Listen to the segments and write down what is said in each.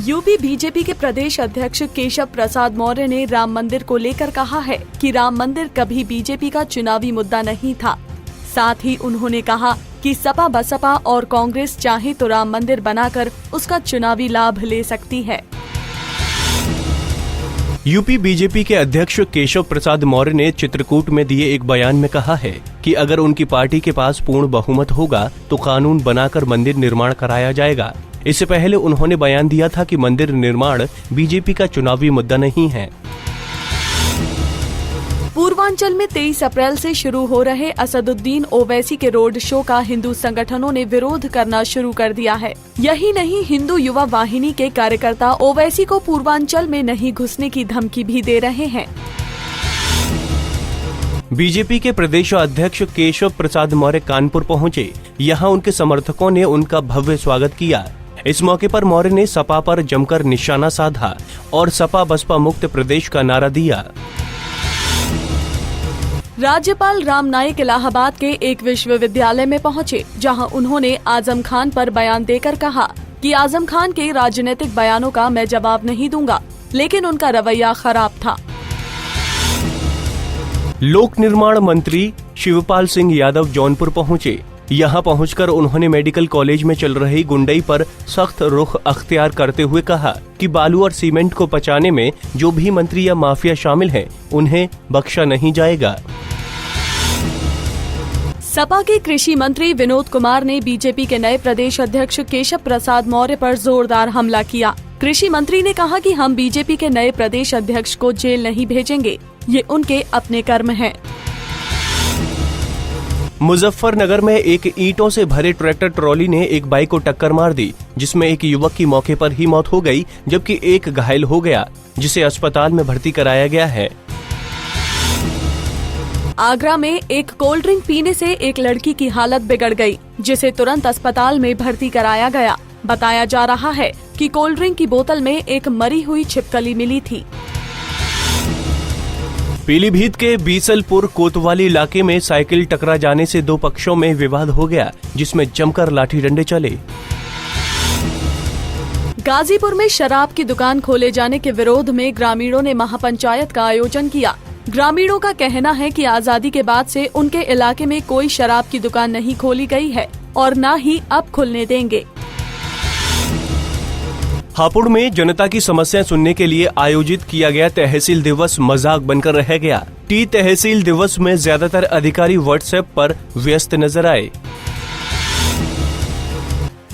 UP BJP के प्रदेश अध्यक्ष केशव प्रसाद मौर्य ने राम मंदिर को लेकर कहा है कि राम मंदिर कभी बीजेपी का चुनावी मुद्दा नहीं था। साथ ही उन्होंने कहा कि सपा बसपा और कांग्रेस चाहे तो राम मंदिर बनाकर उसका चुनावी लाभ ले सकती है। यूपी बीजेपी के अध्यक्ष केशव प्रसाद मौर्य ने चित्रकूट में दिए एक बयान में कहा है कि अगर उनकी पार्टी के पास पूर्ण बहुमत होगा तो कानून बनाकर मंदिर निर्माण कराया जाएगा। इससे पहले उन्होंने बयान दिया था कि मंदिर निर्माण बीजेपी का चुनावी मुद्दा नहीं है। पूर्वांचल में 23 अप्रैल से शुरू हो रहे असदुद्दीन ओवैसी के रोड शो का हिंदू संगठनों ने विरोध करना शुरू कर दिया है। यही नहीं, हिंदू युवा वाहिनी के कार्यकर्ता ओवैसी को पूर्वांचल में नहीं घुसने की धमकी भी दे रहे हैं। बीजेपी के प्रदेश अध्यक्ष केशव प्रसाद मौर्य कानपुर पहुंचे। यहां उनके समर्थकों ने उनका भव्य स्वागत किया। इस मौके पर मौर्य ने सपा पर जमकर निशाना साधा और सपा बसपा मुक्त प्रदेश का नारा दिया। राज्यपाल राम नाईक इलाहाबाद के एक विश्वविद्यालय में पहुंचे, जहां उन्होंने आजम खान पर बयान देकर कहा कि आजम खान के राजनीतिक बयानों का मैं जवाब नहीं दूंगा, लेकिन उनका रवैया खराब था। लोक निर्माण मंत्री शिवपाल सिंह यादव जौनपुर पहुंचे। यहां पहुंचकर उन्होंने मेडिकल कॉलेज में चल रही गुंडई पर सख्त रुख अख्तियार करते हुए कहा कि बालू और सीमेंट को पचाने में जो भी मंत्री या माफिया शामिल हैं, उन्हें बख्शा नहीं जाएगा। सपा के कृषि मंत्री विनोद कुमार ने बीजेपी के नए प्रदेश अध्यक्ष केशव प्रसाद मौर्य पर जोरदार हमला किया। कृषि मंत्री ने कहा कि हम बीजेपी के नए प्रदेश अध्यक्ष को जेल नहीं भेजेंगे, ये उनके अपने कर्म हैं। मुजफ्फरनगर में एक ईंटों से भरे ट्रैक्टर ट्रॉली ने एक बाइक को टक्कर मार दी, जिसमें एक युवक की मौके पर ही मौत हो गई, जबकि एक घायल हो गया, जिसे अस्पताल में भर्ती कराया गया है। आगरा में एक कोल्ड ड्रिंक पीने से एक लड़की की हालत बिगड़ गई, जिसे तुरंत अस्पताल में भर्ती कराया गया। बताया जा रहा है कि कोल्ड ड्रिंक की बोतल में एक मरी हुई छिपकली मिली थी। पीलीभीत के बीसलपुर कोतवाली इलाके में साइकिल टकरा जाने से दो पक्षों में विवाद हो गया, जिसमें जमकर लाठी डंडे चले। गाजीपुर में शराब की दुकान खोले जाने के विरोध में ग्रामीणों ने महापंचायत का आयोजन किया। ग्रामीणों का कहना है कि आजादी के बाद से उनके इलाके में कोई शराब की दुकान नहीं खोली गई है और न ही अब खुलने देंगे। हापुड़ में जनता की समस्याएं सुनने के लिए आयोजित किया गया तहसील दिवस मजाक बनकर रह गया। तहसील दिवस में ज्यादातर अधिकारी व्हाट्सएप पर व्यस्त नजर आए।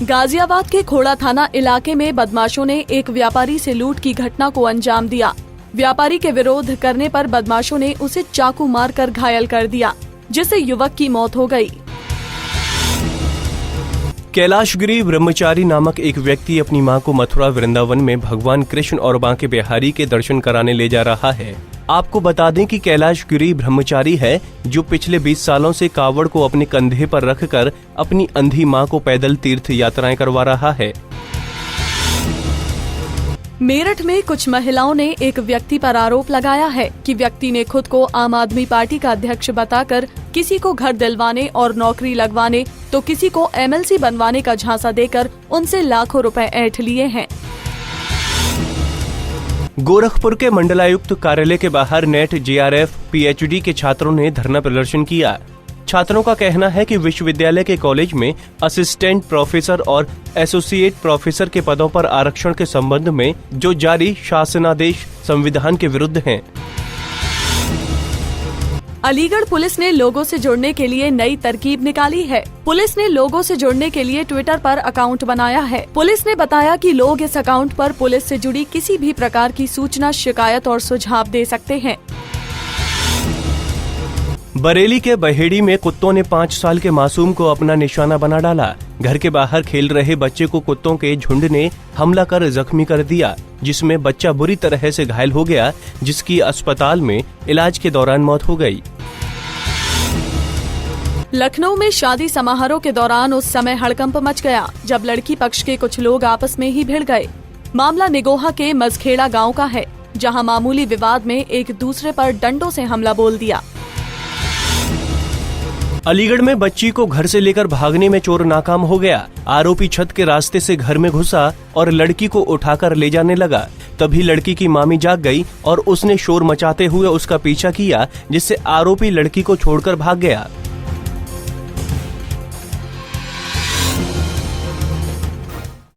गाजियाबाद के खोड़ा थाना इलाके में बदमाशों ने एक व्यापारी से लूट की घटना को अंजाम दिया। व्यापारी के विरोध करने पर बदमाशों ने उसे चाकू मारकर घायल कर दिया, जिससे युवक की मौत हो गई। कैलाशगिरी ब्रह्मचारी नामक एक व्यक्ति अपनी मां को मथुरा वृंदावन में भगवान कृष्ण और बांके बिहारी के दर्शन कराने ले जा रहा है। आपको बता दें कि कैलाशगिरी ब्रह्मचारी है जो पिछले 20 सालों से कावड़ को अपने कंधे पर रखकर अपनी अंधी मां को पैदल तीर्थ यात्राएं करवा रहा है। मेरठ में कुछ महिलाओं ने एक व्यक्ति पर आरोप लगाया है कि व्यक्ति ने खुद को आम आदमी पार्टी का अध्यक्ष बताकर किसी को घर दिलवाने और नौकरी लगवाने तो किसी को एमएलसी बनवाने का झांसा देकर उनसे लाखों रुपए ऐंठ लिए हैं। गोरखपुर के मंडलायुक्त कार्यालय के बाहर नेट जेआरएफ पीएचडी के छात्रों ने धरना प्रदर्शन किया। छात्रों का कहना है कि विश्वविद्यालय के कॉलेज में असिस्टेंट प्रोफेसर और एसोसिएट प्रोफेसर के पदों पर आरक्षण के संबंध में जो जारी शासनादेश संविधान के विरुद्ध हैं। अलीगढ़ पुलिस ने लोगों से जुड़ने के लिए नई तरकीब निकाली है। पुलिस ने लोगों से जुड़ने के लिए ट्विटर पर अकाउंट बनाया है। पुलिस ने बताया कि लोग इस अकाउंट पर पुलिस से जुड़ी किसी भी प्रकार की सूचना, शिकायत और सुझाव दे सकते हैं। बरेली के बहेड़ी में कुत्तों ने 5 साल के मासूम को अपना निशाना बना डाला। घर के बाहर खेल रहे बच्चे को कुत्तों के झुंड ने हमला कर जख्मी कर दिया, जिसमें बच्चा बुरी तरह से घायल हो गया, जिसकी अस्पताल में इलाज के दौरान मौत हो गई। लखनऊ में शादी समारोह के दौरान उस समय हड़कंप मच गया जब लड़की पक्ष के कुछ लोग आपस में ही भिड़ गए। मामला निगोहा के मजखेड़ा गांव का है, जहां मामूली विवाद में एक दूसरे पर डंडों से हमला बोल दिया। अलीगढ़ में बच्ची को घर से लेकर भागने में चोर नाकाम हो गया। आरोपी छत के रास्ते से घर में घुसा और लड़की को उठाकर ले जाने लगा। तभी लड़की की मामी जाग गई और उसने शोर मचाते हुए उसका पीछा किया, जिससे आरोपी लड़की को छोड़कर भाग गया।